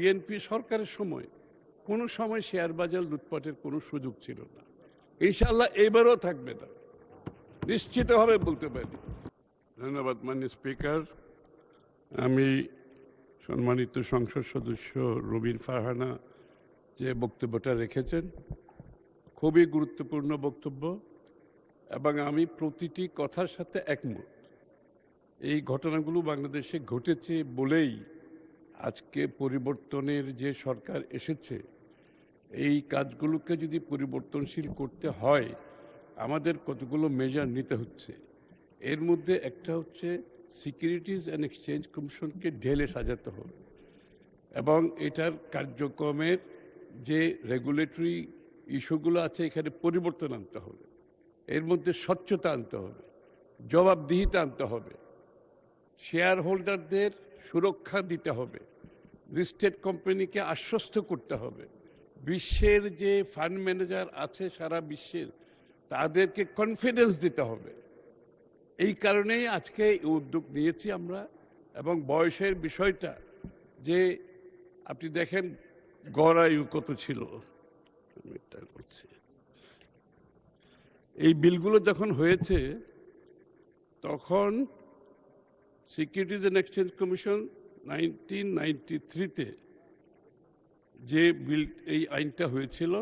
BNP সরকারের সময় কোনো সময় শেয়ার বাজার লুটপাটের কোনো সুযোগ ছিল না। ইনশাআল্লাহ এবারও থাকবে না, নিশ্চিতভাবে বলতে পারি। ধন্যবাদ মাননীয় স্পিকার। আমি সম্মানিত সংসদ সদস্য রবিন ফারহানা যে বক্তব্যটা রেখেছেন খুবই গুরুত্বপূর্ণ বক্তব্য এবং আমি প্রতিটি কথার সাথে একমত। এই ঘটনাগুলো বাংলাদেশে ঘটেছে বলেই আজকে পরিবর্তনের যে সরকার এসেছে, এই কাজগুলোকে যদি পরিবর্তনশীল করতে হয় আমাদের কতগুলো মেজার নিতে হচ্ছে। এর মধ্যে একটা হচ্ছে সিকিউরিটিজ অ্যান্ড এক্সচেঞ্জ কমিশনকে ঢেলে সাজাতে হবে এবং এটার কার্যক্রমের যে রেগুলেটরি ইস্যুগুলো আছে এখানে পরিবর্তন আনতে হবে। এর মধ্যে স্বচ্ছতা আনতে হবে, জবাবদিহিতা আনতে হবে, শেয়ার হোল্ডারদের সুরক্ষা দিতে হবে, লিস্টেড কোম্পানিকে আশ্বস্ত করতে হবে, বিশ্বের যে ফান্ড ম্যানেজার আছে সারা বিশ্বের তাদেরকে কনফিডেন্স দিতে হবে। এই কারণেই আজকে এই উদ্যোগ নিয়েছি আমরা। এবং বয়সের বিষয়টা যে আপনি দেখেন গড় আয়ু কত ছিল, এই বিলগুলো যখন হয়েছে তখন সিকিউরিটিজ অ্যান্ড এক্সচেঞ্জ কমিশন 1993-তে যে বিল এই আইনটা হয়েছিল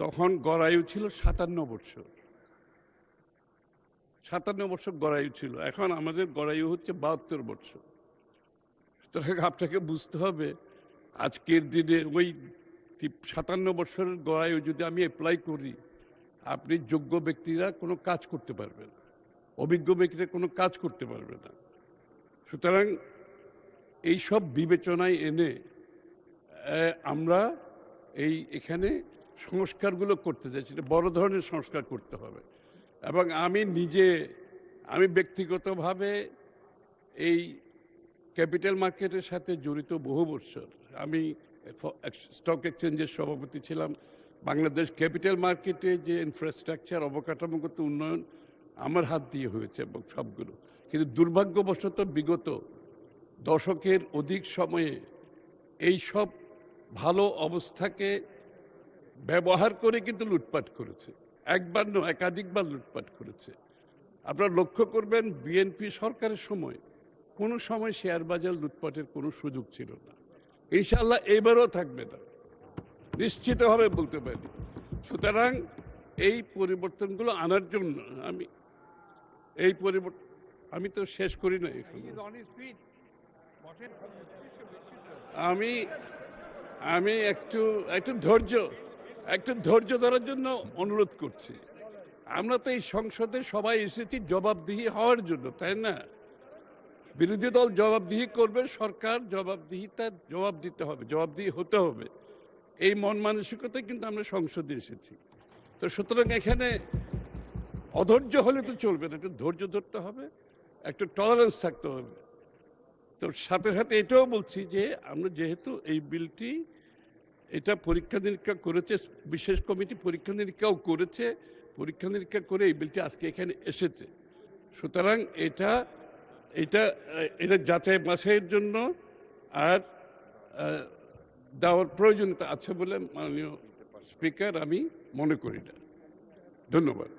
তখন গড় আয়ু ছিল 57 বছর। 57 বছর গড় আয়ু ছিল, এখন আমাদের গড় আয়ু হচ্ছে 72 বছর। সুতরাং আপনাকে বুঝতে হবে আজকের দিনে ওই 57 বছরের গড় আয়ু যদি আমি অ্যাপ্লাই করি, আপনি যোগ্য ব্যক্তিরা কোনো কাজ করতে পারবেন, অভিজ্ঞ ব্যক্তিরা কোনো কাজ করতে পারবে না। সুতরাং এইসব বিবেচনায় এনে আমরা এখানে সংস্কারগুলো করতে চাইছি, বড় ধরনের সংস্কার করতে হবে। এবং আমি ব্যক্তিগতভাবে এই ক্যাপিটাল মার্কেটের সাথে জড়িত বহু বছর। আমি স্টক এক্সচেঞ্জের সভাপতি ছিলাম। বাংলাদেশ ক্যাপিটাল মার্কেটে যে ইনফ্রাস্ট্রাকচার অবকাঠামোগত উন্নয়ন আমার হাত দিয়ে হয়েছে এবং সবগুলো, কিন্তু দুর্ভাগ্যবশত বিগত দশকের অধিক সময়ে এই সব ভালো অবস্থাকে ব্যবহার করে কিন্তু লুটপাট করেছে, একবার নয় একাধিকবার লুটপাট করেছে। আপনারা লক্ষ্য করবেন বিএনপি সরকারের সময় কোনো সময় শেয়ার বাজার লুটপাটের কোনো সুযোগ ছিল না। ইনশাআল্লাহ এবারও থাকবে না, নিশ্চিতভাবে বলতে পারি। সুতরাং এই পরিবর্তনগুলো আনার জন্য আমি তো শেষ করি না, আমি একটু ধৈর্য ধরার জন্য অনুরোধ করছি। আমরা তো এই সংসদে সবাই এসেছি জবাবদিহি হওয়ার জন্য, তাই না? বিরোধী দল জবাবদিহি করবে, সরকার জবাব দিতে হবে, জবাবদিহি হতে হবে। এই মন মানসিকতায় কিন্তু আমরা সংসদে এসেছি। তো সুতরাং এখানে অধৈর্য হলে তো চলবে না, একটু ধৈর্য ধরতে হবে, একটু টলারেন্স থাকতে হবে। তো সাথে সাথে এটাও বলছি যে আমরা যেহেতু এই বিলটি এটা পরীক্ষা নিরীক্ষা করেছে, বিশেষ কমিটি পরীক্ষা নিরীক্ষাও করেছে, পরীক্ষা নিরীক্ষা করে এই বিলটি আজকে এখানে এসেছে। সুতরাং এটা যাচাই বাছাইয়ের জন্য আর দেওয়ার প্রয়োজনীয়তা আছে বলে মাননীয় স্পিকার আমি মনে করি না। ধন্যবাদ।